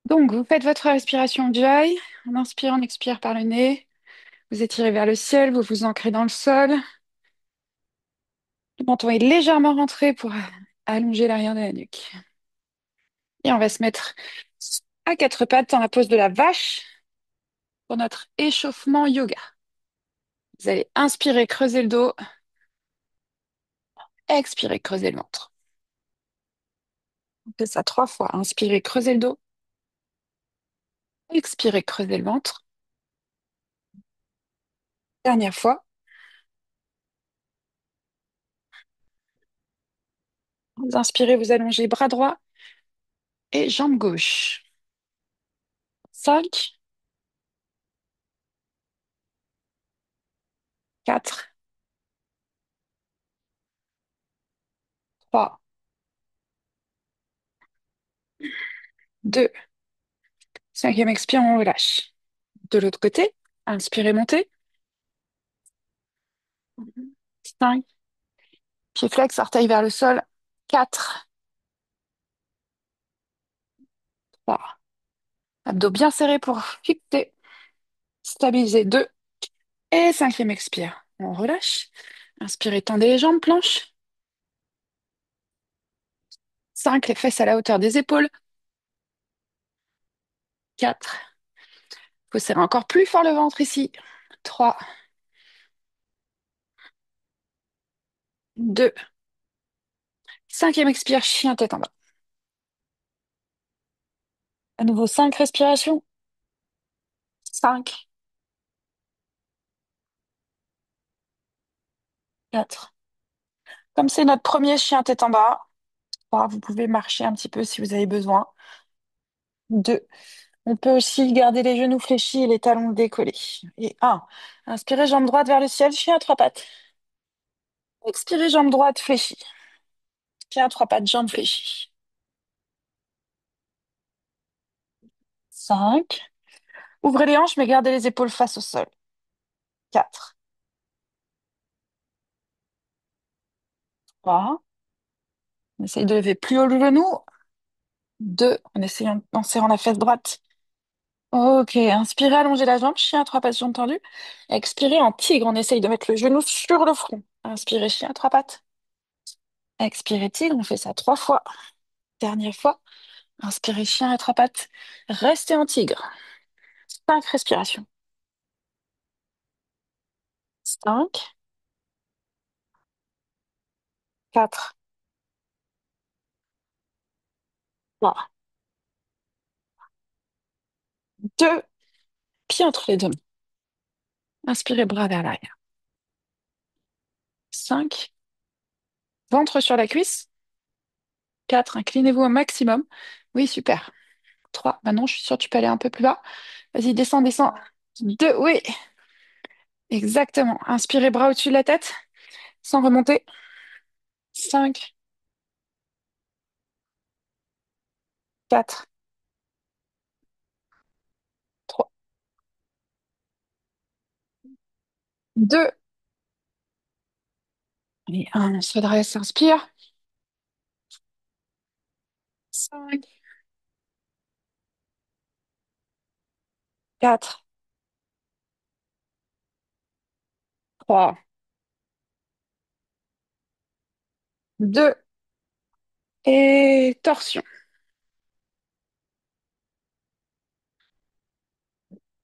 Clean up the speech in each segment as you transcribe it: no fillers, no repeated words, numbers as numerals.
Donc, vous faites votre respiration Ujjayi. On inspire, on expire par le nez. Vous étirez vers le ciel, vous vous ancrez dans le sol. Le menton est légèrement rentré pour allonger l'arrière de la nuque. Et on va se mettre à quatre pattes dans la pose de la vache pour notre échauffement yoga. Vous allez inspirer, creuser le dos. Expirer, creuser le ventre. On fait ça 3 fois. Inspirez, creusez le dos. Expirez, creusez le ventre. Dernière fois. Vous inspirez, vous allongez bras droit et jambe gauche. 5, 4, 3, 2. Cinquième expire, on relâche. De l'autre côté, inspirez, montez. 5, pied flex, orteil vers le sol. 4, 3. Abdos bien serrés pour fixer. Stabiliser. 2. Et cinquième expire. On relâche. Inspirez, tendez les jambes, planche. 5, les fesses à la hauteur des épaules. 4. Faut serrer encore plus fort le ventre ici. 3, 2. Cinquième expire, chien tête en bas. À nouveau 5 respirations. 5, 4. Comme c'est notre premier chien tête en bas, 3, vous pouvez marcher un petit peu si vous avez besoin. 2, on peut aussi garder les genoux fléchis et les talons décollés. Et 1, inspirez, jambe droite vers le ciel, chien à trois pattes. Expirez, jambe droite fléchie. Chien à trois pattes, jambe fléchie. 5, ouvrez les hanches mais gardez les épaules face au sol. 4, 3, on essaye de lever plus haut le genou. 2, en serrant la fesse droite. Ok, inspirez, allongez la jambe, chien à trois pattes, jambes tendues. Expirez en tigre, on essaye de mettre le genou sur le front. Inspirez, chien à trois pattes. Expirez, tigre, on fait ça 3 fois. Dernière fois, inspirez, chien à trois pattes. Restez en tigre. 5 respirations. 5, 4, 3, 2, pieds entre les deux mains. Inspirez, bras vers l'arrière. 5, ventre sur la cuisse. 4, inclinez-vous au maximum. Oui, super. 3, maintenant je suis sûre que tu peux aller un peu plus bas. Vas-y, descends, descends. 2, oui, exactement. Inspirez, bras au-dessus de la tête, sans remonter. 5, 4, 3, 2, et 1. On se redresse, inspire. 5, 4, 3, 2, et torsion.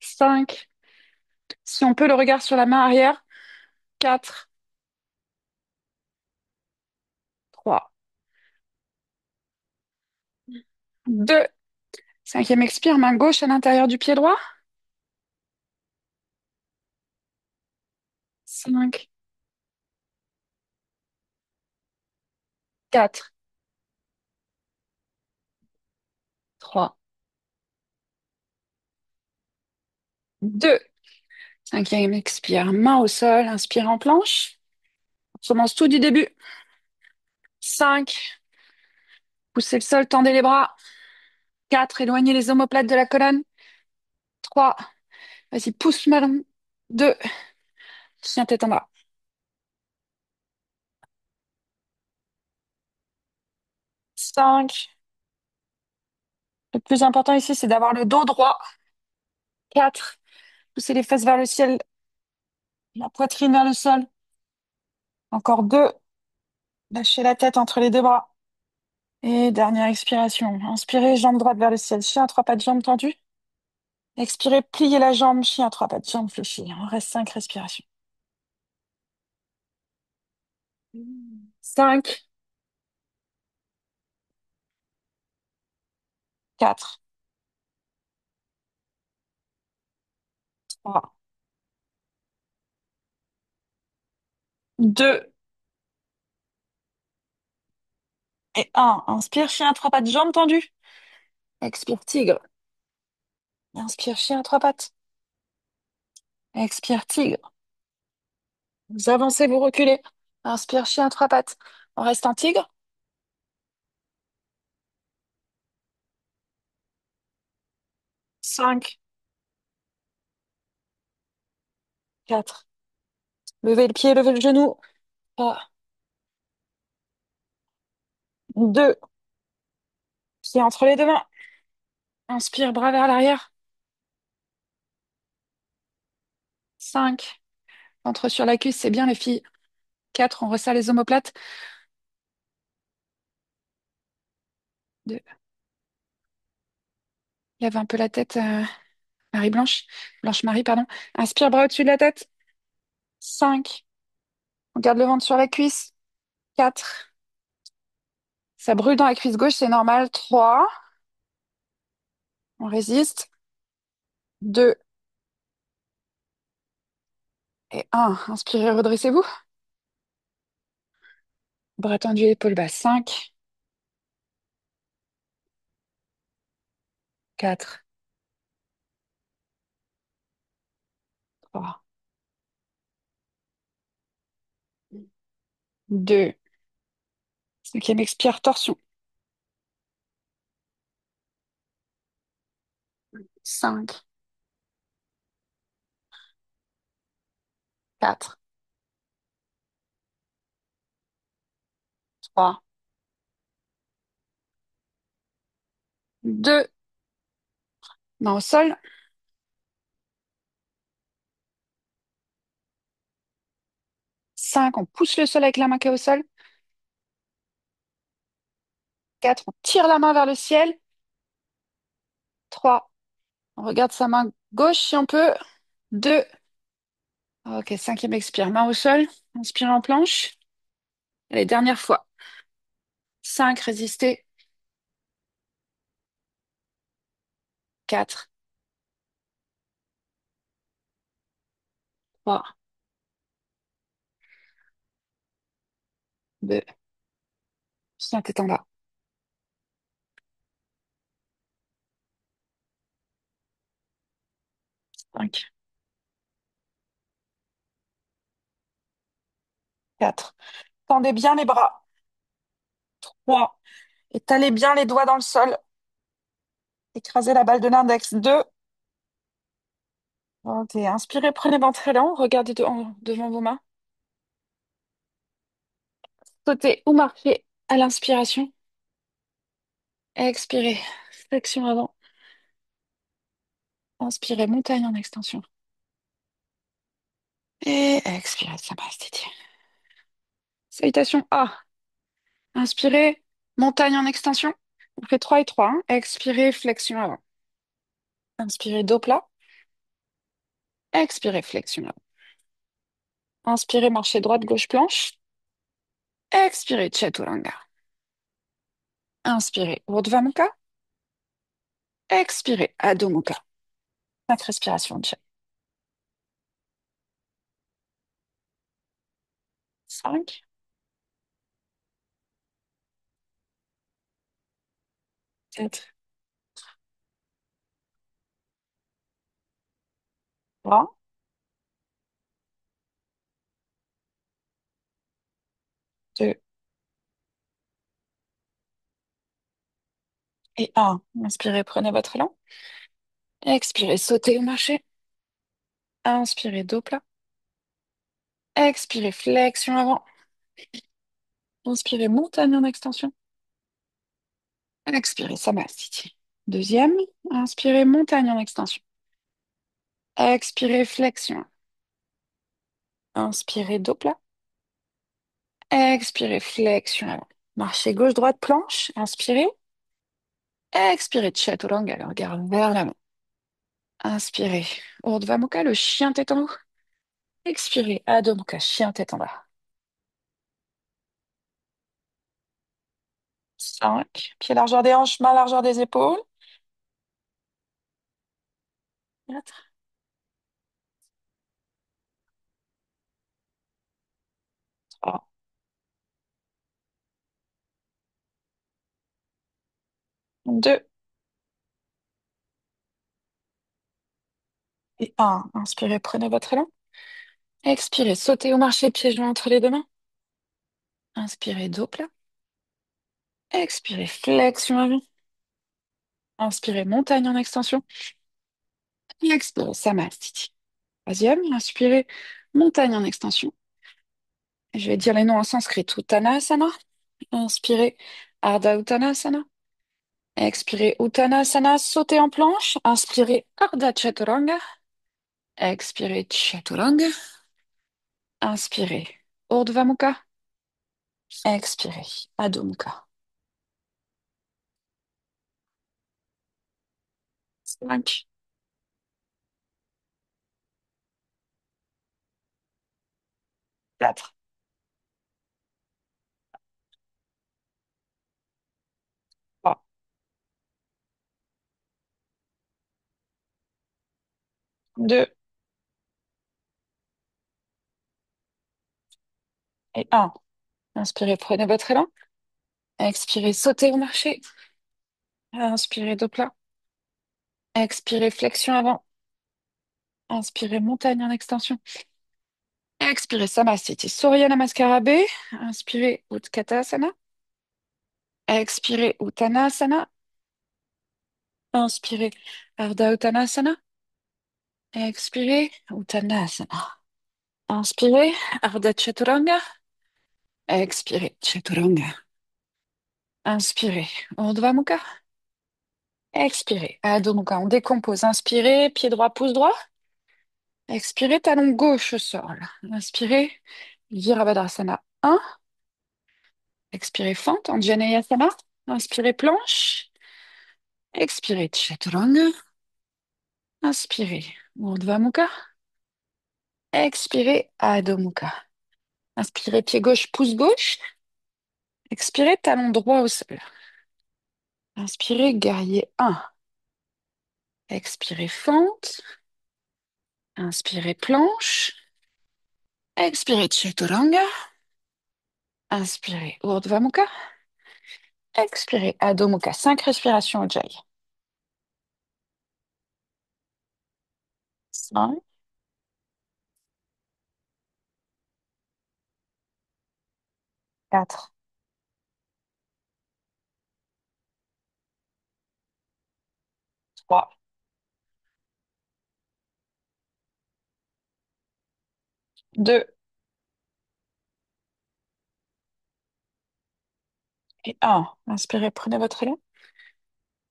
5, si on peut, le regard sur la main arrière. 4, 3, 2. Cinquième expire, main gauche à l'intérieur du pied droit. 5, 4, 3, 2. Cinquième expire, main au sol, inspire en planche. On commence tout du début. 5, poussez le sol, tendez les bras. 4, éloignez les omoplates de la colonne. 3, vas-y, pousse melon. 2, chien tête en bas. 5, Le plus important ici, c'est d'avoir le dos droit. 4. Poussez les fesses vers le ciel, la poitrine vers le sol. Encore 2. Lâchez la tête entre les deux bras. Et dernière expiration. Inspirez, jambe droite vers le ciel. Chien à trois pattes, jambes tendues. Expirez, pliez la jambe. Chien à trois pattes, jambes fléchies. Il en reste 5 respirations. 5, 4, 3, 2 et 1. Inspire, chien à trois pattes, jambes tendues. Expire, tigre. Inspire, chien à trois pattes. Expire, tigre. Vous avancez, vous reculez. Inspire, chien à trois pattes. On reste en tigre. 5, 4. Levez le pied, levez le genou. 3, 2. Pied entre les deux mains. Inspire, bras vers l'arrière. 5. Ventre sur la cuisse, c'est bien les filles. 4. On resserre les omoplates. 2. Lève un peu la tête, Marie-Blanche. Blanche-Marie, pardon. Inspire, bras au-dessus de la tête. 5. On garde le ventre sur la cuisse. 4. Ça brûle dans la cuisse gauche, c'est normal. 3. On résiste. 2 et 1. Inspirez, redressez-vous. Bras tendus, épaules basses. 5, 4, 3, 2. Cinquième expire, torsion. 5, 4, 3, 2. Main au sol. 5. On pousse le sol avec la main qui est au sol. 4. On tire la main vers le ciel. 3. On regarde sa main gauche si on peut. 2. Ok, cinquième expire. Main au sol. Inspire en planche. Allez, dernière fois. 5. Résistez. 4, 3, 2. Tiens, tête en bas. 5, 4. Tendez bien les bras. 3. Étalez bien les doigts dans le sol. Écrasez la balle de l'index. 2. Ok, inspirez, prenez ventre élan. Regardez devant vos mains. Sautez ou marchez à l'inspiration. Expirez. Flexion avant. Inspirez, montagne en extension. Et expirez, ça passe, Titi. Salutation A. Inspirez, montagne en extension. On fait 3 et 3. Expirez, flexion avant. Inspirez, dos plat. Expirez, flexion avant. Inspirez, marchez droite, gauche, planche. Expirez, chaturanga. Inspirez, Urdhva Mukha. Expirez, Adho Mukha. 5 respirations de chat. 5, 4, 3, 2 et 1. Inspirez, prenez votre élan. Expirez, sautez ou marchez. Inspirez, dos plat. Expirez, flexion avant. Inspirez, montagne en extension. Expirez, Samasthiti. Deuxième, inspirez montagne en extension. Expirez flexion. Inspirez dos plat. Expirez flexion avant. Marchez gauche-droite planche. Inspirez. Expirez chaturanga, le regard vers l'avant. Inspirez. Urdhva Mukha, le chien tête en haut. Expirez. Adho Mukha, chien tête en bas. 5. Pied largeur des hanches, main largeur des épaules. 4. 3. 2. Et 1. Inspirez, prenez votre élan. Expirez, sautez ou marchez pieds joints entre les deux mains. Inspirez, dos plat. Expirez, flexion avant. Inspirez, montagne en extension. Et expirez, Samastiti. Troisième, inspirez, montagne en extension. Je vais dire les noms en sanskrit. Uttanasana. Inspirez, Ardha Uttanasana. Expirez, Uttanasana, sautez en planche. Inspirez, Ardha Chaturanga. Expirez, Chaturanga. Inspirez, Urdhva Mukha. Expirez, Adho Mukha. 5, 4, 3, 2 et 1. Inspirez, prenez votre élan. Expirez, sautez ou marchez. Inspirez, dos plat. Expirez, flexion avant. Inspirez, montagne en extension. Expirez, Samastiti. Surya Namaskara B. Inspirez, Utkatasana. Expirez, Uttanasana. Inspirez, Ardha Uttanasana. Expirez, Uttanasana. Inspirez, Ardha Chaturanga. Expirez, Chaturanga. Inspirez, Urdhva Mukha. Expirez, Adho Mukha. On décompose. Inspirez, pied droit, pouce droit. Expirez, talon gauche au sol. Inspirez, Virabhadrasana 1. Expirez, fente, Anjaneyasana. Inspirez, planche. Expirez, Chaturanga. Inspirez, Urdhva Mukha. Expirez, Adho Mukha. Inspirez, pied gauche, pouce gauche. Expirez, talon droit au sol. Inspirez, guerrier 1. Expirez, fente. Inspirez, planche. Expirez, Chaturanga. Inspirez, Urdhva Mukha. Expirez, Adho Mukha. 5 respirations au Ujjayi. 5, 4, 3, 2 et 1. Inspirez, prenez votre élan.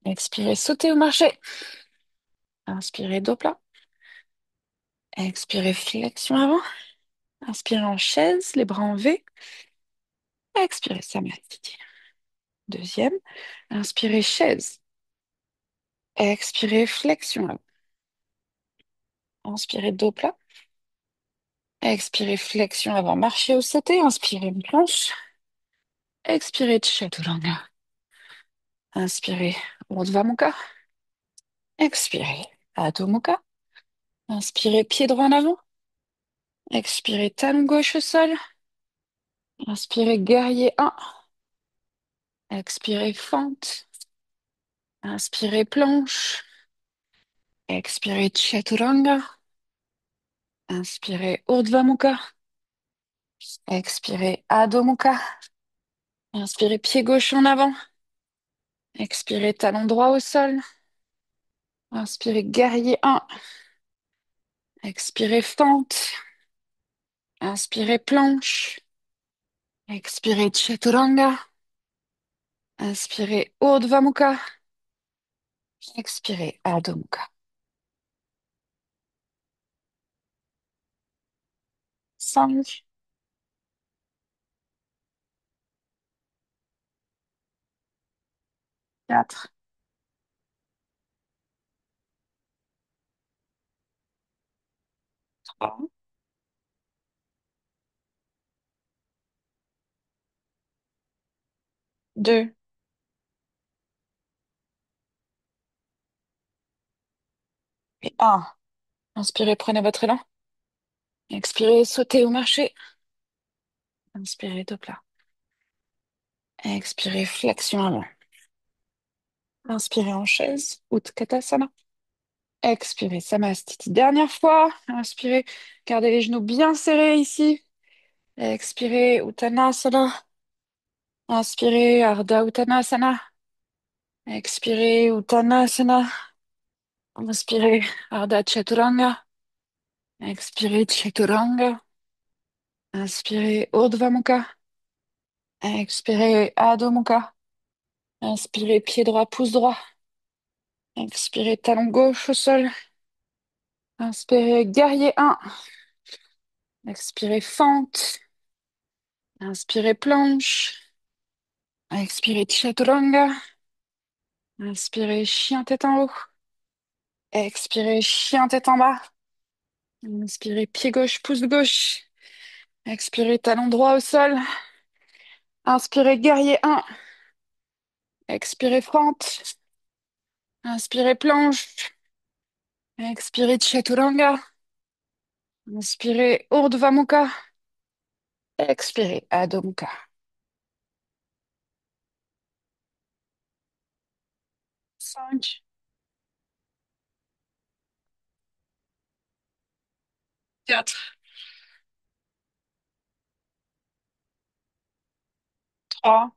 Expirez, sautez ou marchez. Inspirez, dos plat. Expirez, flexion avant. Inspirez en chaise, les bras en V. Expirez, Samastiti. Deuxième. Inspirez, chaise. Expirez, flexion avant. Inspirez, dos plat. Expirez, flexion avant. Marchez ou sautez. Inspirez, une planche. Expirez, chaturanga. Inspirez, Urdhva Mukha. Expirez, Adho Mukha. Inspirez, pied droit en avant. Expirez, talon gauche au sol. Inspirez, guerrier 1. Expirez, fente. Inspirez, planche. Expirez, chaturanga. Inspirez, Urdhva Mukha. Expirez, Adho Mukha. Inspirez, pied gauche en avant. Expirez, talon droit au sol. Inspirez, guerrier 1. Expirez, fente. Inspirez, planche. Expirez, chaturanga. Inspirez, Urdhva Mukha. Expirez, Adho Mukha. 5, 4, 3, 2 et 1. Inspirez, prenez votre élan. Expirez, sautez ou marchez. Inspirez, deux plats. Expirez, flexion avant. Inspirez en chaise, Utkatasana. Expirez, Samastiti. Dernière fois. Inspirez, gardez les genoux bien serrés ici. Expirez, Uttanasana. Inspirez, Ardha Uttanasana. Expirez, Uttanasana. Inspirez, Ardha Chaturanga. Expirez, Chaturanga. Inspirez, Urdhva Mukha. Expirez, Adho Mukha. Inspirez, pied droit, pouce droit. Expirez, talon gauche au sol. Inspirez, guerrier 1. Expirez, fente. Inspirez, planche. Expirez, chaturanga. Inspirez, chien tête en haut. Expirez, chien tête en bas. Inspirez, pied gauche, pouce gauche. Expirez, talon droit au sol. Inspirez, guerrier 1. Expirez, fente. Inspirez, planche. Expirez, chaturanga. Inspirez, urdhva mukha. Expirez, adho mukha. 5, 4, 3,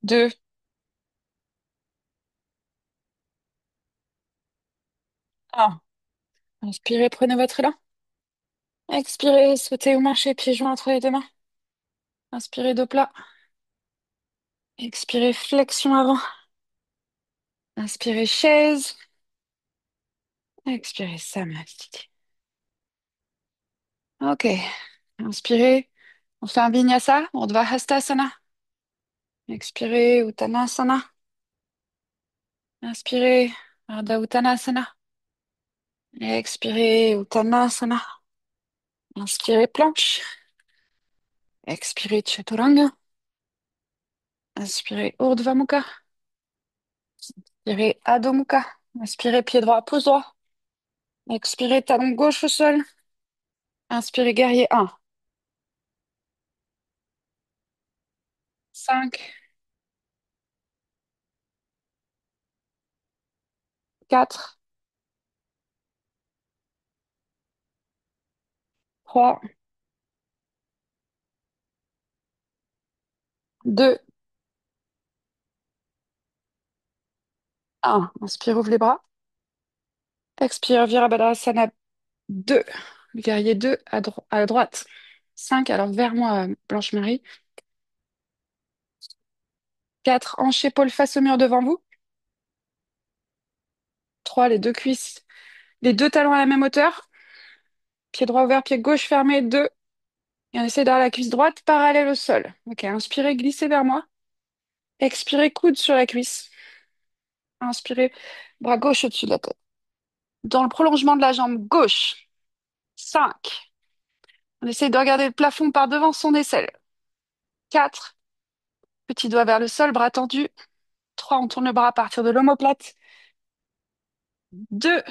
2, 1. Inspirez, prenez votre élan. Expirez, sautez ou marchez, pieds joints entre les deux mains. Inspirez, dos plat. Expirez, flexion avant. Inspirez, chaise. Expirez, Samastiti. Ok. Inspirez. On fait un vinyasa. Urdhva Hastasana. Expirez, Uttanasana. Inspirez, Ardha Uttanasana. Expirez, Uttanasana. Inspirez, planche. Expirez, Chaturanga. Inspirez, Urdhva Mukha. Inspirez, Adho Mukha. Inspirez, pied droit, pouce droit. Expirez, talon gauche au sol. Inspirez, guerrier 1. 5, 4, 3, 2, 1. Inspire, ouvre les bras. Expire, Virabhadrasana 2. Le guerrier 2 à droite. 5, alors vers moi, Blanche-Marie. 4, hanche épaule face au mur devant vous. 3, les deux cuisses, les deux talons à la même hauteur. Pied droit ouvert, pied gauche fermé, 2. Et on essaie d'avoir la cuisse droite parallèle au sol. Ok, inspirez, glissez vers moi. Expirez, coude sur la cuisse. Inspirez, bras gauche au-dessus de la tête. Dans le prolongement de la jambe gauche. 5. On essaie de regarder le plafond par devant son aisselle. 4. Petit doigt vers le sol, bras tendu. 3. On tourne le bras à partir de l'omoplate. 2.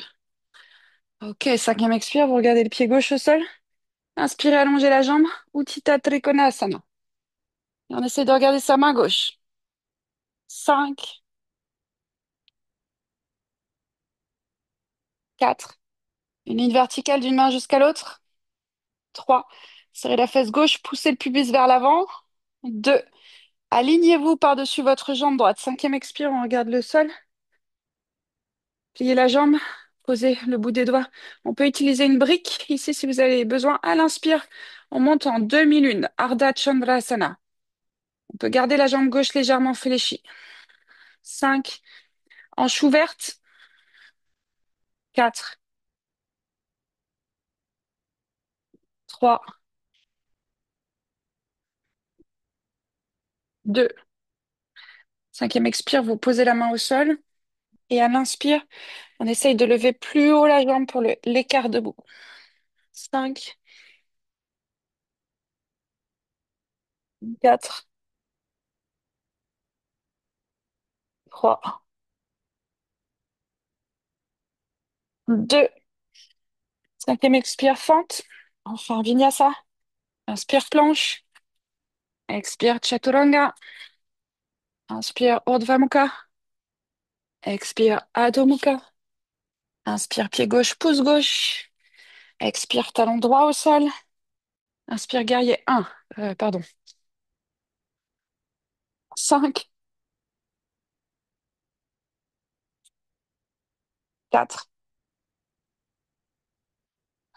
Ok, cinquième expire, vous regardez le pied gauche au sol. Inspirez, allongez la jambe. Utthita Trikonasana. Et on essaie de regarder sa main gauche. 5, 4. Une ligne verticale d'une main jusqu'à l'autre. 3. Serrez la fesse gauche, poussez le pubis vers l'avant. 2. Alignez-vous par-dessus votre jambe droite. Cinquième expire, on regarde le sol. Pliez la jambe, posez le bout des doigts. On peut utiliser une brique ici si vous avez besoin. À l'inspire, on monte en demi-lune. Ardha Chandrasana. On peut garder la jambe gauche légèrement fléchie. 5. Hanche ouverte. 4. 3. 2. Cinquième expire, vous posez la main au sol. Et à l'inspire, on essaye de lever plus haut la jambe pour l'écart debout. 5, 4, 3, 2. Cinquième expire, fente. Enfin, vinyasa. Inspire, planche. Expire, chaturanga. Inspire, urdhva mukha. Expire, adho mukha. Inspire, pied gauche, pouce gauche. Expire, talon droit au sol. Inspire, guerrier 1. Pardon. 5, 4.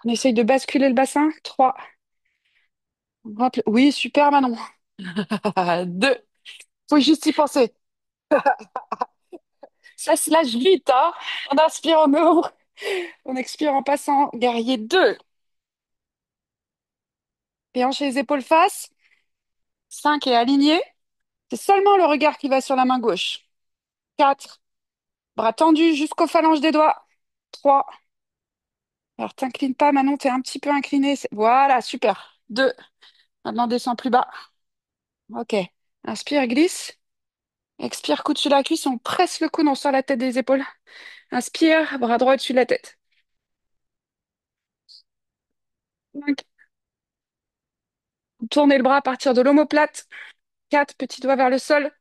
On essaye de basculer le bassin. 3. Oui, super, Manon. 2. Faut juste y penser. Ça se lâche vite, hein. On inspire, on ouvre. On expire en passant. Guerrier 2. Et hanche les épaules face. 5 et aligné. C'est seulement le regard qui va sur la main gauche. 4. Bras tendus jusqu'aux phalanges des doigts. 3. Alors, t'inclines pas, Manon, t'es un petit peu incliné. Voilà, super. 2. Maintenant, descends plus bas. Ok. Inspire, glisse. Expire, coude sur la cuisse. On presse le coude, on sort la tête des épaules. Inspire, bras droit au-dessus de la tête. 5. Tournez le bras à partir de l'omoplate. 4. Petits doigts vers le sol.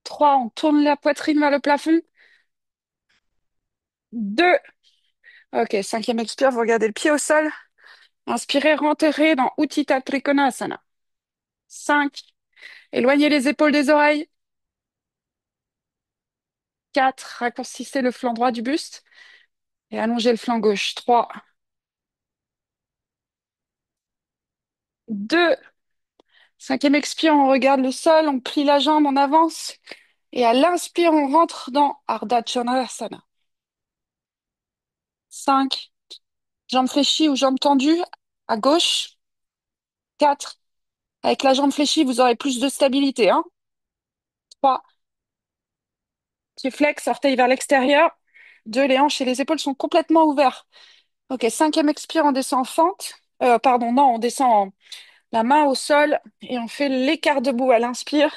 3. On tourne la poitrine vers le plafond. 2. Ok, cinquième expire, vous regardez le pied au sol. Inspirez, rentrez dans Utthita Trikonasana. 5. Éloignez les épaules des oreilles. 4. Raccourcissez le flanc droit du buste et allongez le flanc gauche. 3. 2. Cinquième expire, on regarde le sol, on plie la jambe, on avance. Et à l'inspire, on rentre dans Ardha Chandrasana. 5. Jambes fléchies ou jambes tendues à gauche. 4. Avec la jambe fléchie, vous aurez plus de stabilité, hein. 3. Pied flex, orteil vers l'extérieur. 2. Les hanches et les épaules sont complètement ouverts. Ok, cinquième expire, on descend en fente. Pardon, non, on descend la main au sol et on fait l'écart debout à l'inspire.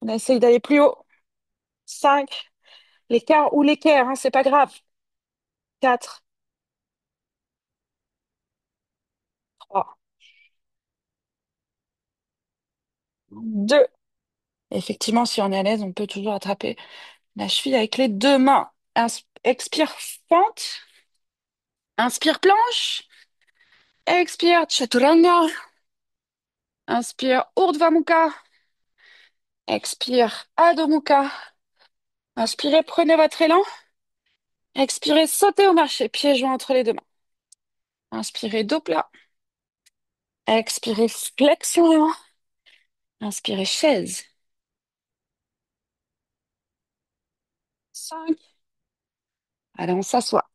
On essaye d'aller plus haut. 5. L'écart ou l'équerre, hein, c'est pas grave. 4. 3. 2. Effectivement, si on est à l'aise, on peut toujours attraper la cheville avec les deux mains. Expire, fente. Inspire, planche. Expire, chaturanga. Inspire, urdhva mukha. Expire, adho mukha. Inspirez, prenez votre élan. Expirez, sautez au marché, pieds joints entre les deux mains. Inspirez, dos plat. Expirez, flexion les mains. Inspirez, chaise. 5. Allez, on s'assoit.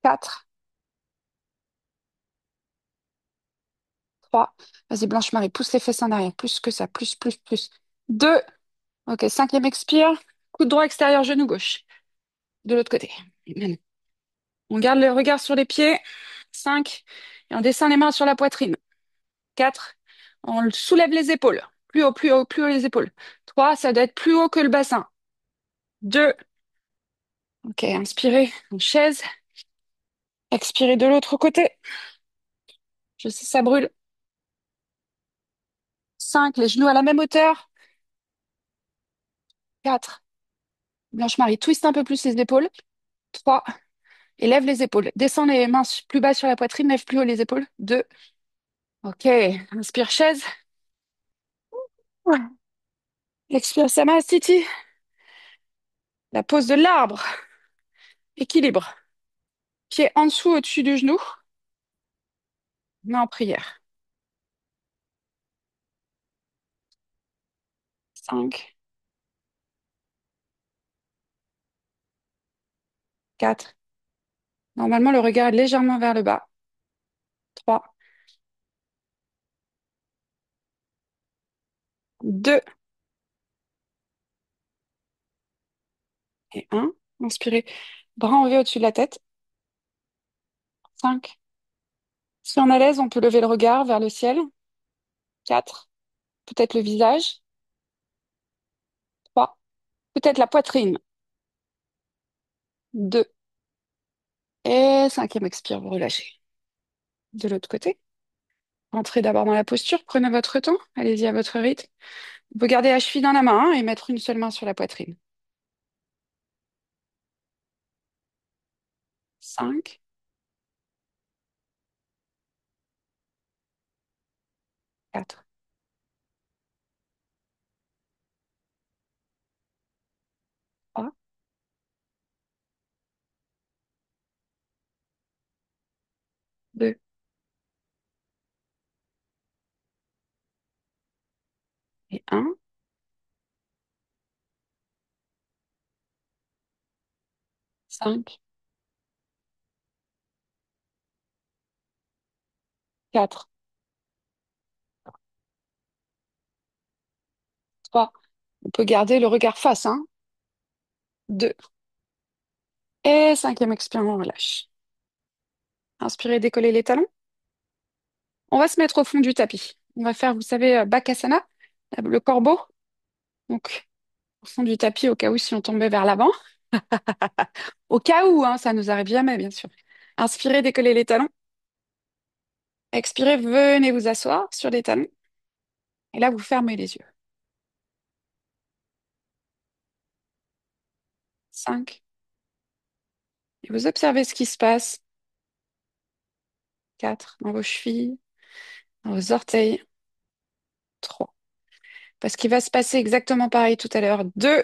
4. 3. Vas-y, Blanche-Marie, pousse les fesses en arrière. Plus que ça, plus, plus, plus. 2. Ok, cinquième expire. Coude droit extérieur, genou gauche. De l'autre côté. Amen. On garde le regard sur les pieds. 5. Et on descend les mains sur la poitrine. 4. On soulève les épaules. Plus haut, plus haut, plus haut les épaules. 3. Ça doit être plus haut que le bassin. 2. Ok, inspirez en chaise. Expirez de l'autre côté. Je sais, ça brûle. 5. Les genoux à la même hauteur. 4. Blanche-Marie, twiste un peu plus les épaules. 3. Et lève les épaules. Descends les mains plus bas sur la poitrine, lève plus haut les épaules. 2. Ok, inspire chaise. Ouais. Expire Samastiti. La pose de l'arbre. Équilibre. Pied en dessous, au-dessus du genou. Main en prière. 5, 4. Normalement, le regard est légèrement vers le bas. 3, 2 et 1. Inspirez. Bras en V au-dessus de la tête. 5. Si on est à l'aise, on peut lever le regard vers le ciel. 4. Peut-être le visage. 3. Peut-être la poitrine. 2. Et cinquième expire, vous relâchez. De l'autre côté. Entrez d'abord dans la posture. Prenez votre temps. Allez-y à votre rythme. Vous pouvez garder la cheville dans la main, hein, et mettre une seule main sur la poitrine. 5, 4, 3, 2 et 1. 5, 4, 3. On peut garder le regard face, hein. 2. Et cinquième expire, on relâche. Inspirez, décollez les talons. On va se mettre au fond du tapis. On va faire, vous savez, Bakasana, le corbeau. Donc, au fond du tapis, au cas où si on tombait vers l'avant. Au cas où, hein, ça nous arrive jamais, bien sûr. Inspirez, décollez les talons. Expirez, venez vous asseoir sur les talons. Et là, vous fermez les yeux. 5. Et vous observez ce qui se passe. 4. Dans vos chevilles, dans vos orteils. 3. Parce qu'il va se passer exactement pareil tout à l'heure. 2.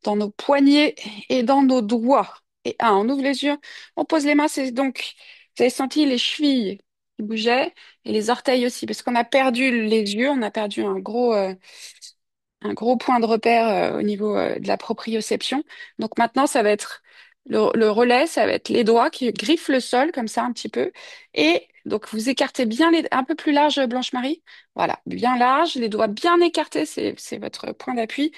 Dans nos poignets et dans nos doigts. Et 1. On ouvre les yeux, on pose les mains. C'est donc, vous avez senti les chevilles qui bougeaient et les orteils aussi. Parce qu'on a perdu les yeux, on a perdu un gros point de repère au niveau de la proprioception. Donc maintenant, ça va être le relais, ça va être les doigts qui griffent le sol comme ça un petit peu. Et donc vous écartez bien un peu plus large, Blanche-Marie. Voilà, bien large, les doigts bien écartés, c'est votre point d'appui.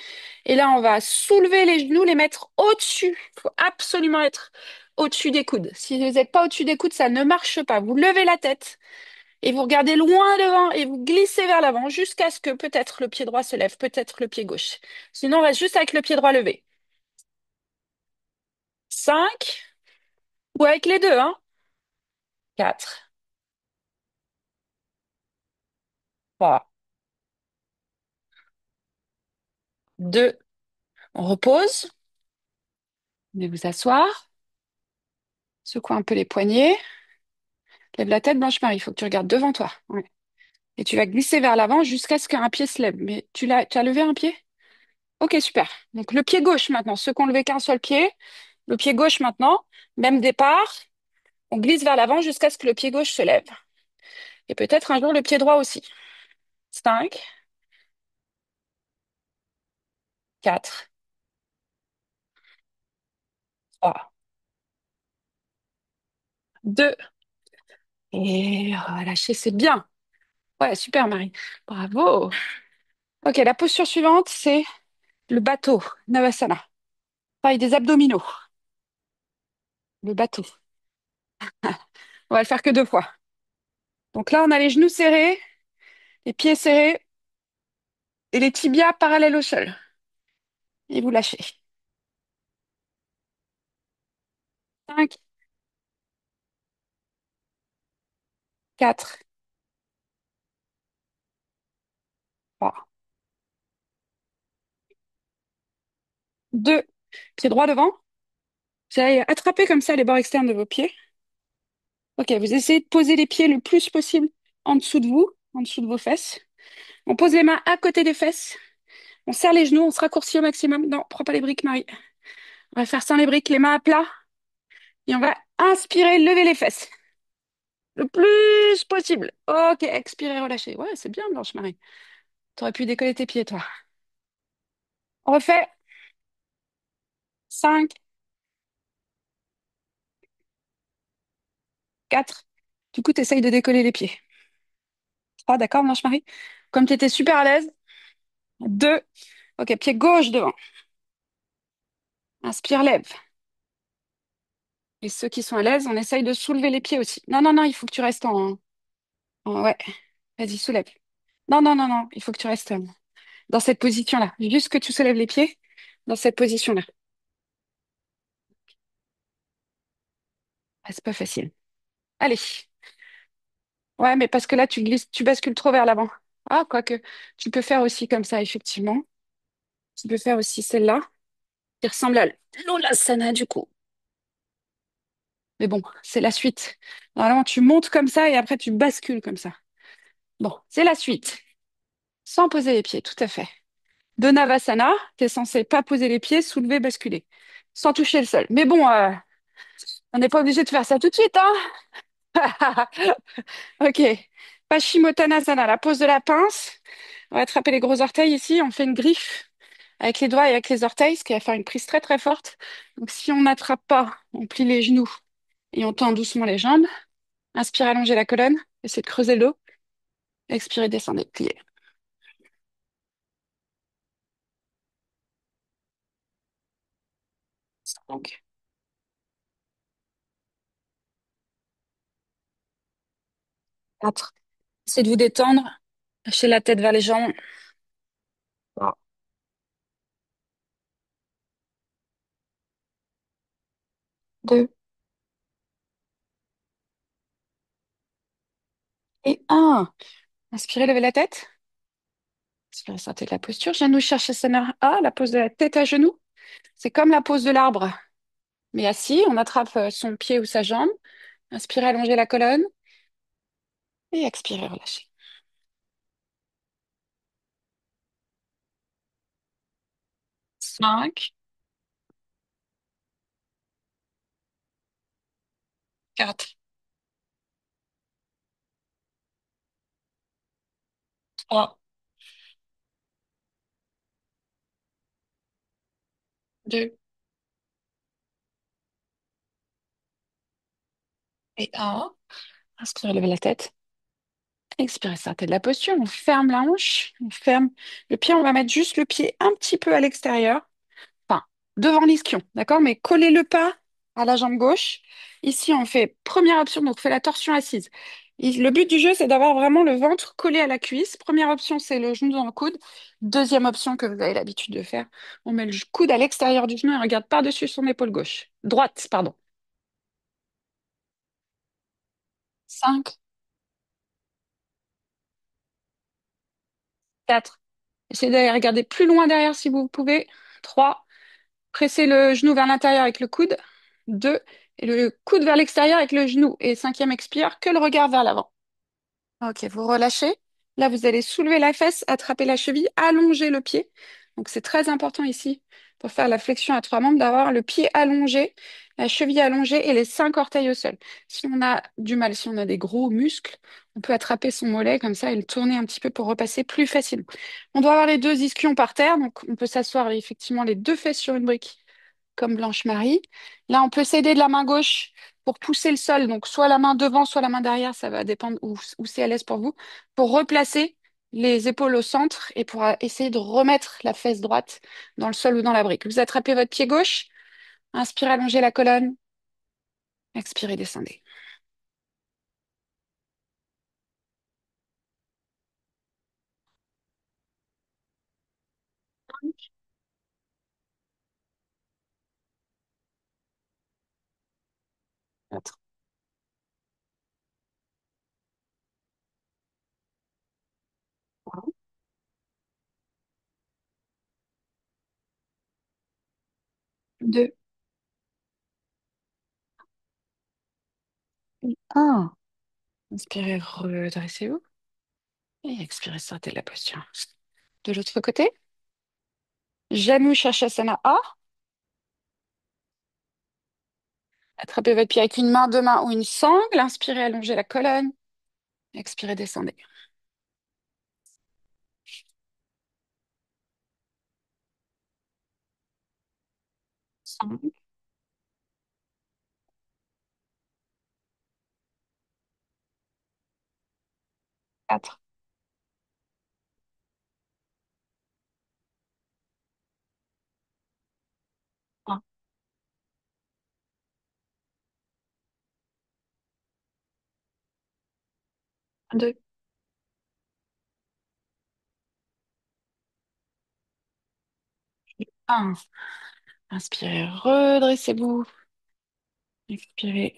Et là, on va soulever les genoux, les mettre au-dessus. Il faut absolument être au-dessus des coudes. Si vous n'êtes pas au-dessus des coudes, ça ne marche pas. Vous levez la tête. Et vous regardez loin devant et vous glissez vers l'avant jusqu'à ce que peut-être le pied droit se lève, peut-être le pied gauche. Sinon, on reste juste avec le pied droit levé. 5, ou avec les deux, hein. 4, 3, 2. On repose. Venez vous asseoir. Secoue un peu les poignets. Lève la tête, Blanche-Marie. Il faut que tu regardes devant toi. Ouais. Et tu vas glisser vers l'avant jusqu'à ce qu'un pied se lève. Mais tu as levé un pied? Ok, super. Donc le pied gauche maintenant. Ceux qui ont levé qu'un seul pied. Le pied gauche maintenant. Même départ. On glisse vers l'avant jusqu'à ce que le pied gauche se lève. Et peut-être un jour le pied droit aussi. 5, 4, 3, 2. Et relâchez, c'est bien. Ouais, super, Marie. Bravo. Ok, la posture suivante, c'est le bateau, Navasana. Pareil, des abdominaux. Le bateau. On va le faire que 2 fois. Donc là, on a les genoux serrés, les pieds serrés et les tibias parallèles au sol. Et vous lâchez. 5, 4, 3, 2. Pied droit devant. Vous allez attraper comme ça les bords externes de vos pieds. Ok, vous essayez de poser les pieds le plus possible en dessous de vous, en dessous de vos fesses. On pose les mains à côté des fesses. On serre les genoux, on se raccourcit au maximum. Non, prends pas les briques, Marie. On va faire sans les briques, les mains à plat. Et on va inspirer, lever les fesses. Le plus possible. Ok, expirer, relâcher. Ouais, c'est bien, Blanche-Marie. T'aurais pu décoller tes pieds, toi. On refait. 5, 4. Du coup, tu essayes de décoller les pieds. 3, d'accord, Blanche-Marie? Comme tu étais super à l'aise. 2. Ok, pied gauche devant. Inspire, lève. Et ceux qui sont à l'aise, on essaye de soulever les pieds aussi. Non, non, non, il faut que tu restes ouais, vas-y, soulève. Non, non, non, non, il faut que tu restes dans cette position-là. Juste que tu soulèves les pieds dans cette position-là. Ah, c'est pas facile. Allez. Ouais, mais parce que là, tu glisses, tu bascules trop vers l'avant. Ah, quoique, tu peux faire aussi comme ça, effectivement. Tu peux faire aussi celle-là, qui ressemble à l'Olasana, du coup. Mais bon, c'est la suite. Normalement, tu montes comme ça et après, tu bascules comme ça. Bon, c'est la suite. Sans poser les pieds, tout à fait. De Navasana, tu es censé pas poser les pieds, soulever, basculer. Sans toucher le sol. Mais bon, on n'est pas obligé de faire ça tout de suite, hein? Ok. Paschimottanasana, la pose de la pince. On va attraper les gros orteils ici. On fait une griffe avec les doigts et avec les orteils, ce qui va faire une prise très très forte. Donc si on n'attrape pas, on plie les genoux et on tend doucement les jambes. Inspire, allonger la colonne. Essayez de creuser le dos. Expirez, descendez, pliez. 5, 4. Essayez de vous détendre. Lâchez la tête vers les jambes. 3, 2 et 1. Inspirez, levez la tête. Inspirez, sortez de la posture. Genou Shirshasana A, la pose de la tête à genoux. C'est comme la pose de l'arbre, mais assis. On attrape son pied ou sa jambe. Inspirez, allongez la colonne. Et expirez, relâchez. 5, 4, 3, 2 et 1. Inspirez, levez la tête. Expirez, sortez de la posture. On ferme la hanche. On ferme le pied. On va mettre juste le pied un petit peu à l'extérieur. Enfin, devant l'ischion, d'accord? Mais collez le pas à la jambe gauche. Ici, on fait première option, donc on fait la torsion assise. Le but du jeu, c'est d'avoir vraiment le ventre collé à la cuisse. Première option, c'est le genou dans le coude. Deuxième option que vous avez l'habitude de faire, on met le coude à l'extérieur du genou et on regarde par-dessus son épaule gauche. Droite, pardon. 5, 4. Essayez d'aller regarder plus loin derrière si vous pouvez. 3. Pressez le genou vers l'intérieur avec le coude. 2. Et le coude vers l'extérieur avec le genou. Et cinquième expire, que le regard vers l'avant. Ok, vous relâchez. Là, vous allez soulever la fesse, attraper la cheville, allonger le pied. Donc, c'est très important ici, pour faire la flexion à trois membres, d'avoir le pied allongé, la cheville allongée et les 5 orteils au sol. Si on a du mal, si on a des gros muscles, on peut attraper son mollet comme ça et le tourner un petit peu pour repasser plus facilement. On doit avoir les deux ischions par terre, donc on peut s'asseoir effectivement les deux fesses sur une brique comme Blanche-Marie. Là, on peut s'aider de la main gauche pour pousser le sol. Donc, soit la main devant, soit la main derrière, ça va dépendre où c'est à l'aise pour vous, pour replacer les épaules au centre et pour essayer de remettre la fesse droite dans le sol ou dans la brique. Vous attrapez votre pied gauche, inspirez, allongez la colonne, expirez, descendez. 4, 2, 1. Inspirez, redressez-vous et expirez, sortez de la posture. De l'autre côté, Janu Shirshasana A. Attrapez votre pied avec une main, deux mains ou une sangle. Inspirez, allongez la colonne. Expirez, descendez. 5, 4, 1, 2, 1. Inspirez, redressez-vous. Expirez.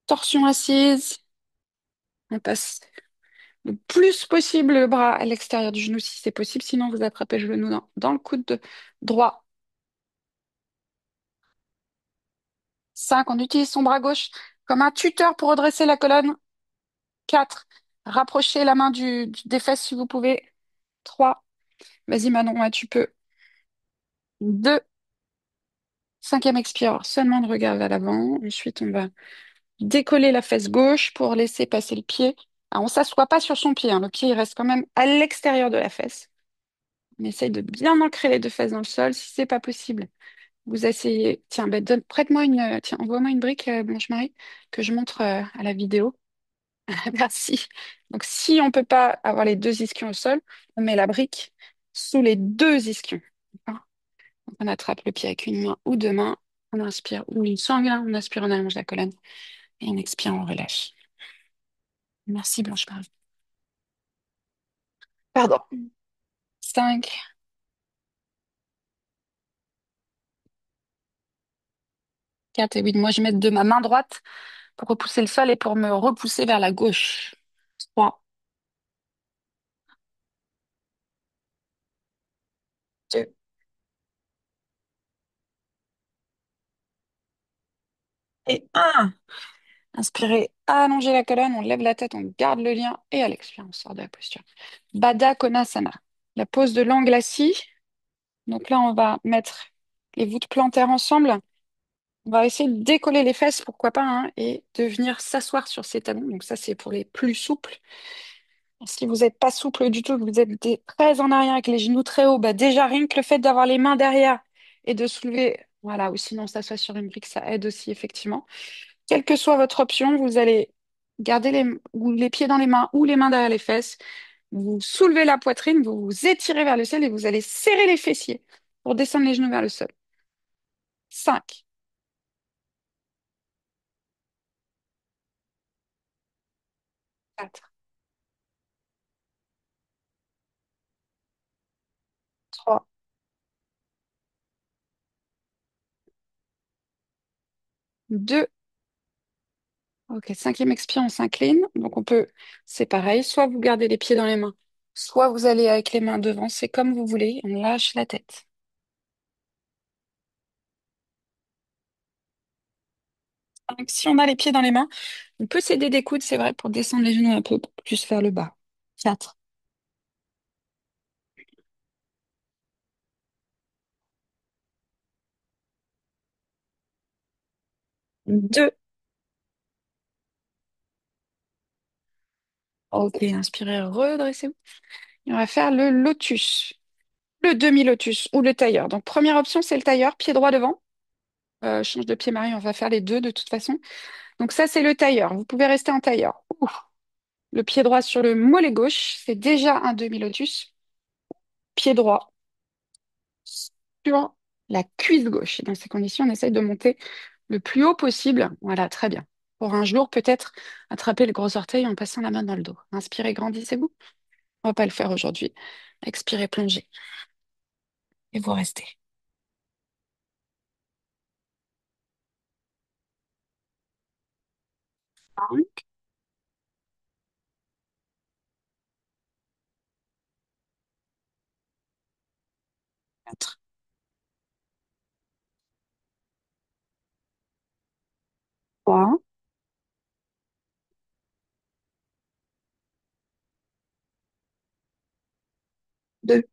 Torsion assise. On passe le plus possible le bras à l'extérieur du genou si c'est possible. Sinon, vous attrapez le genou dans le coude droit. 5. On utilise son bras gauche comme un tuteur pour redresser la colonne. 4. Rapprochez la main des fesses si vous pouvez. 3. Vas-y Manon, ouais, tu peux. 2. Cinquième expire, seulement de regard vers l'avant. Ensuite, on va décoller la fesse gauche pour laisser passer le pied. Alors, on ne s'assoit pas sur son pied, hein. Le pied, il reste quand même à l'extérieur de la fesse. On essaye de bien ancrer les deux fesses dans le sol. Si c'est pas possible, vous essayez. Tiens, ben, prête-moi tiens, envoie-moi une brique, Blanche-Marie, que je montre à la vidéo. Merci. Donc, si on ne peut pas avoir les deux ischions au sol, on met la brique sous les deux ischions. D'accord. Donc, on attrape le pied avec une main ou deux mains. On inspire, ou une sangle, on inspire, on allonge la colonne. Et on expire, on relâche. Merci Blanche-Marie. Pardon. 5, 4 et 8. Moi, je mets de ma main droite pour repousser le sol et pour me repousser vers la gauche. 3, 2 et 1. Inspirez, allongez la colonne, on lève la tête, on garde le lien et à l'expire, on sort de la posture. Baddha Konasana, la pose de l'angle assis. Donc là, on va mettre les voûtes plantaires ensemble. On va essayer de décoller les fesses, pourquoi pas, hein, et de venir s'asseoir sur ses talons. Donc ça, c'est pour les plus souples. Si vous n'êtes pas souple du tout, que vous êtes très en arrière avec les genoux très hauts, bah déjà rien que le fait d'avoir les mains derrière et de soulever, voilà, ou sinon s'asseoir sur une brique, ça aide aussi effectivement. Quelle que soit votre option, vous allez garder ou les pieds dans les mains ou les mains derrière les fesses. Vous soulevez la poitrine, vous vous étirez vers le ciel et vous allez serrer les fessiers pour descendre les genoux vers le sol. 5, 4, 3, 2. Ok, cinquième expire, on s'incline. Donc on peut, c'est pareil, soit vous gardez les pieds dans les mains, soit vous allez avec les mains devant, c'est comme vous voulez, on lâche la tête. Donc, si on a les pieds dans les mains, on peut s'aider des coudes, c'est vrai, pour descendre les genoux un peu plus vers le bas. 4, 2. Ok, inspirez, redressez-vous. Et on va faire le lotus, le demi-lotus ou le tailleur. Donc première option, c'est le tailleur, pied droit devant. Change de pied, Marie, on va faire les deux de toute façon. Donc ça, c'est le tailleur. Vous pouvez rester en tailleur. Ouh. Le pied droit sur le mollet gauche, c'est déjà un demi-lotus. Pied droit sur la cuisse gauche. Et dans ces conditions, on essaye de monter le plus haut possible. Voilà, très bien. Pour un jour, peut-être attraper le gros orteil en passant la main dans le dos. Inspirez, grandissez-vous. On va pas le faire aujourd'hui. Expirez, plongez. Et vous restez. 5, 4, 3, 2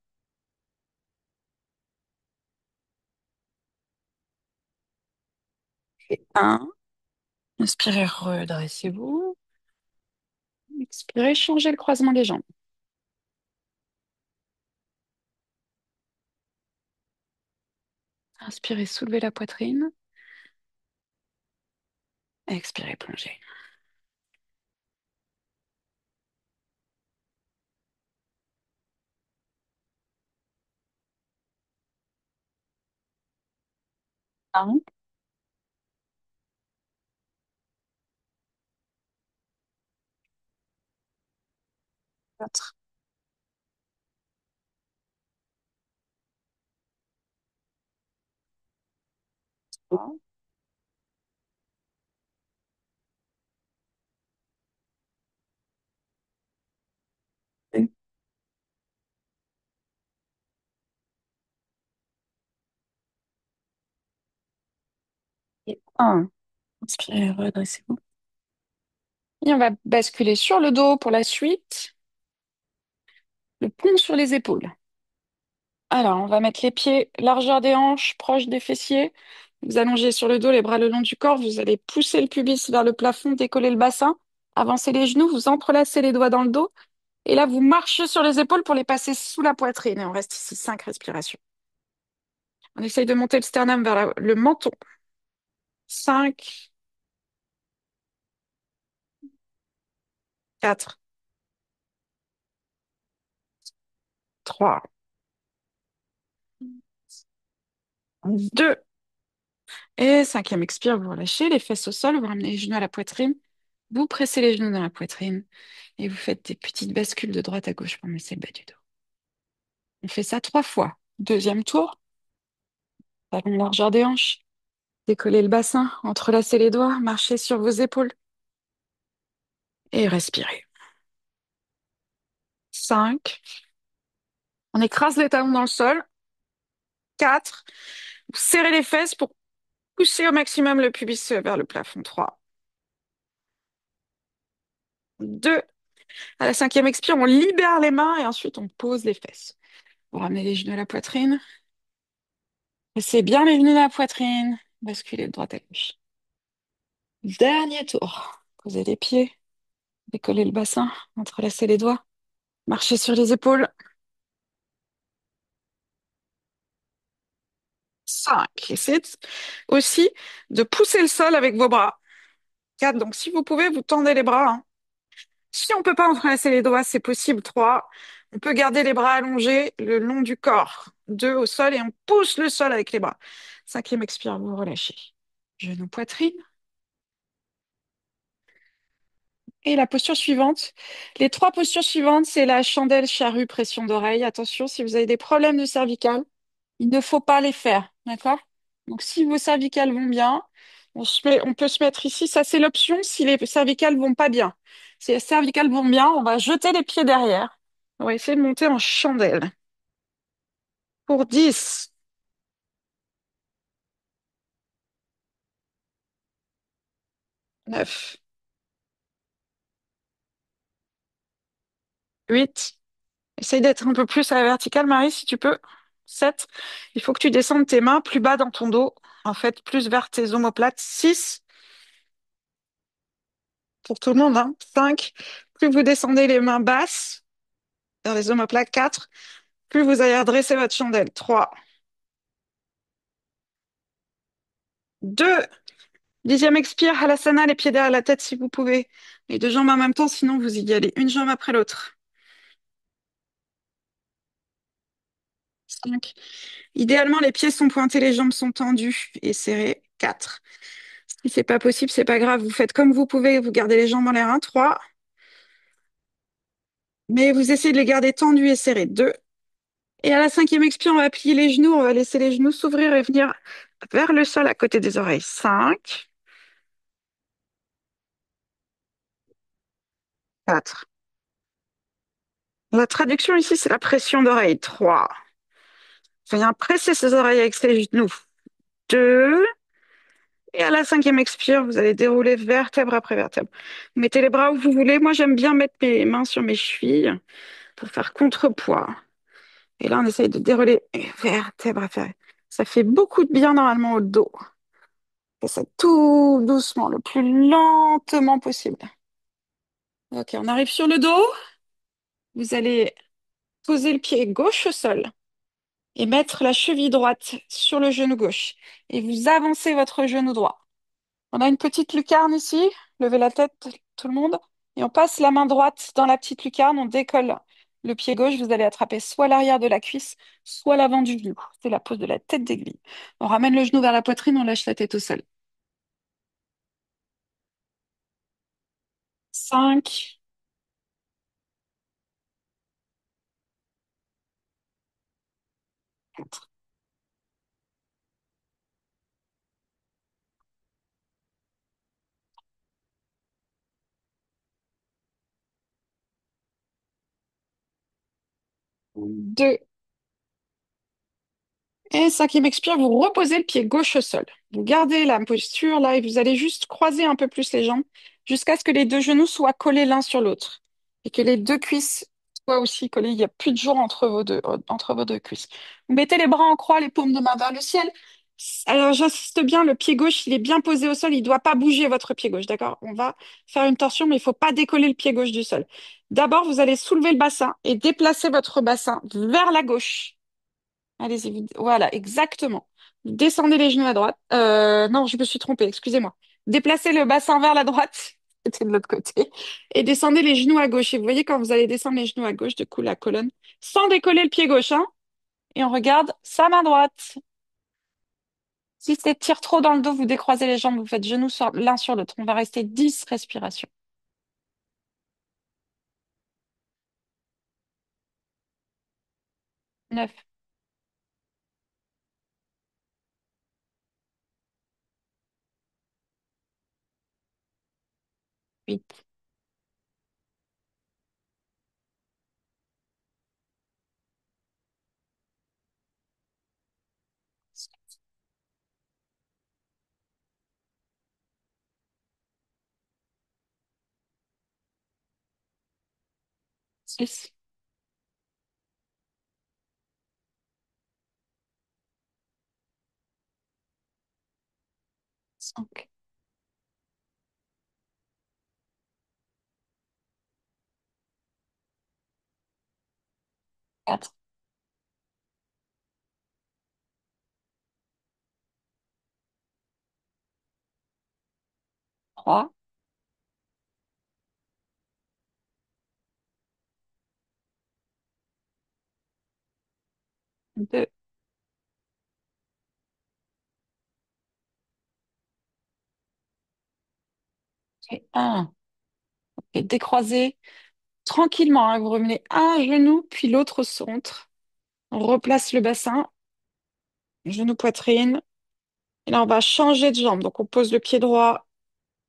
et 1. Inspirez, redressez-vous. Expirez, changez le croisement des jambes. Inspirez, soulevez la poitrine. Expirez, plongez. Un, 4, 3, et 1. Inspirez, redressez-vous. Et on va basculer sur le dos pour la suite. Le pont sur les épaules. Alors, on va mettre les pieds largeur des hanches, proche des fessiers. Vous allongez sur le dos, les bras le long du corps. Vous allez pousser le pubis vers le plafond, décoller le bassin, avancer les genoux, vous entrelacez les doigts dans le dos. Et là, vous marchez sur les épaules pour les passer sous la poitrine. Et on reste ici 5 respirations. On essaye de monter le sternum vers le menton. 5, 4, 3, 2. Et cinquième expire, vous relâchez les fesses au sol, vous ramenez les genoux à la poitrine. Vous pressez les genoux dans la poitrine et vous faites des petites bascules de droite à gauche pour masser le bas du dos. On fait ça 3 fois. Deuxième tour, ballon largeur des hanches. Décollez le bassin, entrelacez les doigts, marchez sur vos épaules et respirez. 5. On écrase les talons dans le sol. 4. Vous serrez les fesses pour pousser au maximum le pubis vers le plafond. 3. 2. À la cinquième expire, on libère les mains et ensuite on pose les fesses. Vous ramenez les genoux à la poitrine. Pressez bien les genoux dans la poitrine. Basculez de droite à gauche. Dernier tour. Posez les pieds. Décollez le bassin. Entrelacez les doigts. Marchez sur les épaules. 5. Essayez aussi de pousser le sol avec vos bras. 4. Donc, si vous pouvez, vous tendez les bras, hein. Si on ne peut pas entrelacer les doigts, c'est possible. 3. On peut garder les bras allongés le long du corps. 2. Au sol et on pousse le sol avec les bras. Cinquième expire, vous relâchez. Genou, poitrine. Et la posture suivante. Les 3 postures suivantes, c'est la chandelle, charrue, pression d'oreille. Attention, si vous avez des problèmes de cervicale, il ne faut pas les faire, d'accord? Donc, si vos cervicales vont bien, on peut se mettre ici. Ça, c'est l'option si les cervicales vont pas bien. Si les cervicales vont bien, on va jeter les pieds derrière. On va essayer de monter en chandelle. Pour 10, 9, 8. Essaye d'être un peu plus à la verticale, Marie, si tu peux. 7. Il faut que tu descendes tes mains plus bas dans ton dos. En fait, plus vers tes omoplates. 6. Pour tout le monde, hein. 5. Plus vous descendez les mains basses vers les omoplates. 4. Plus vous allez redresser votre chandelle. 3, 2. Dixième expire, Halasana, les pieds derrière la tête si vous pouvez. Les 2 jambes en même temps, sinon vous y allez une jambe après l'autre. 5. Idéalement, les pieds sont pointés, les jambes sont tendues et serrées. 4. Si c'est pas possible, c'est pas grave. Vous faites comme vous pouvez, vous gardez les jambes en l'air. 1, 3. Mais vous essayez de les garder tendues et serrées. 2. Et à la cinquième expire, on va plier les genoux, on va laisser les genoux s'ouvrir et venir vers le sol à côté des oreilles. 5. 4. La traduction ici, c'est la pression d'oreille. 3. Viens presser ses oreilles avec ses genoux. 2. Et à la cinquième expire, vous allez dérouler vertèbre après vertèbre. Vous mettez les bras où vous voulez. Moi, j'aime bien mettre mes mains sur mes chevilles pour faire contrepoids. Et là, on essaye de dérouler vertèbre après vertèbre. Ça fait beaucoup de bien normalement au dos. Faites ça tout doucement, le plus lentement possible. Ok, on arrive sur le dos. Vous allez poser le pied gauche au sol. et mettre la cheville droite sur le genou gauche. Et vous avancez votre genou droit. On a une petite lucarne ici. Levez la tête, tout le monde. Et on passe la main droite dans la petite lucarne. On décolle le pied gauche. Vous allez attraper soit l'arrière de la cuisse, soit l'avant du genou. C'est la pose de la tête d'aiguille. On ramène le genou vers la poitrine. On lâche la tête au sol. 5, 4, 2. Et cinquième expire, vous reposez le pied gauche au sol. Vous gardez la posture là et vous allez juste croiser un peu plus les jambes jusqu'à ce que les deux genoux soient collés l'un sur l'autre et que les deux cuisses soient aussi collées. Il n'y a plus de jour entre vos deux cuisses. Vous mettez les bras en croix, les paumes de main vers le ciel. Alors j'insiste bien, le pied gauche, il est bien posé au sol, il ne doit pas bouger votre pied gauche, d'accord? On va faire une torsion, mais il ne faut pas décoller le pied gauche du sol. D'abord, vous allez soulever le bassin et déplacer votre bassin vers la gauche. Allez-y, voilà, exactement. Vous descendez les genoux à droite. Non, je me suis trompée, excusez-moi. Déplacez le bassin vers la droite, c'était de l'autre côté, et descendez les genoux à gauche. Et vous voyez, quand vous allez descendre les genoux à gauche, du coup, la colonne, sans décoller le pied gauche, hein, et on regarde sa main droite. Si c'est tire trop dans le dos, vous décroisez les jambes, vous faites genoux l'un sur l'autre. On va rester 10 respirations. 9, 8, 6, 5, 4, 3, 2 et 1. Et décroisez tranquillement, hein. Vous remenez un genou, puis l'autre au centre. On replace le bassin, genou poitrine. Et là, on va changer de jambe. Donc, on pose le pied droit.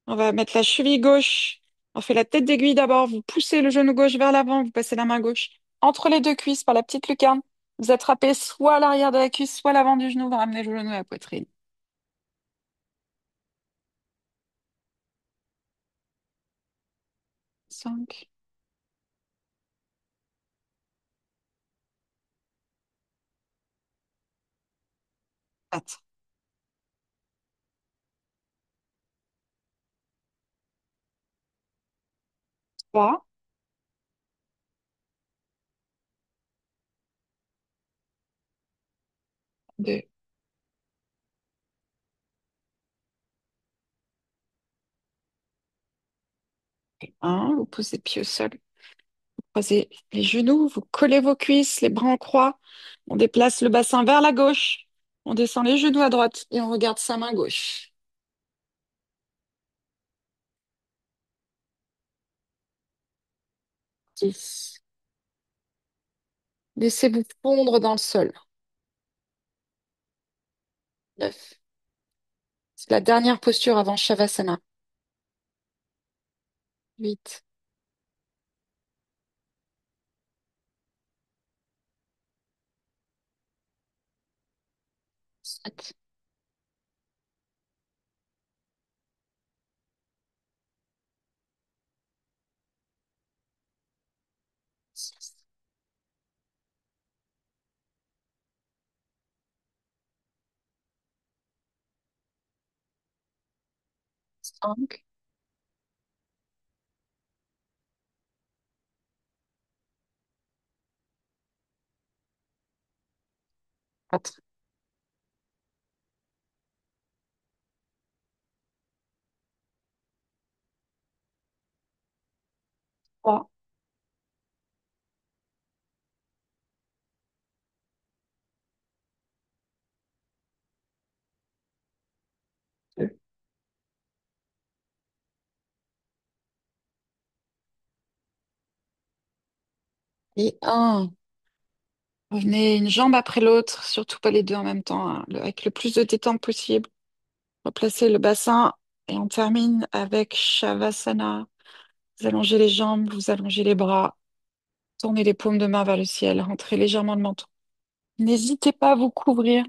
On va mettre la cheville gauche. On fait la tête d'aiguille d'abord. Vous poussez le genou gauche vers l'avant. Vous passez la main gauche entre les deux cuisses par la petite lucarne. Vous attrapez soit l'arrière de la cuisse, soit l'avant du genou. Vous ramenez le genou à la poitrine. 5, 4, 3, 2 et 1. Vous posez le pied au sol. Croisez les genoux, vous collez vos cuisses, les bras en croix. On déplace le bassin vers la gauche. On descend les genoux à droite et on regarde sa main gauche. 10. Laissez-vous fondre dans le sol. 9. C'est la dernière posture avant Shavasana. 8, 7, 6, 5, Quatre, trois, deux et un. Revenez une jambe après l'autre, surtout pas les deux en même temps, hein, avec le plus de détente possible. Replacez le bassin et on termine avec Shavasana. Vous allongez les jambes, vous allongez les bras, tournez les paumes de main vers le ciel, rentrez légèrement le menton. N'hésitez pas à vous couvrir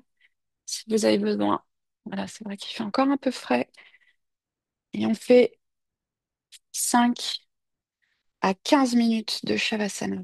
si vous avez besoin. Voilà, c'est vrai qu'il fait encore un peu frais. Et on fait 5 à 15 minutes de Shavasana.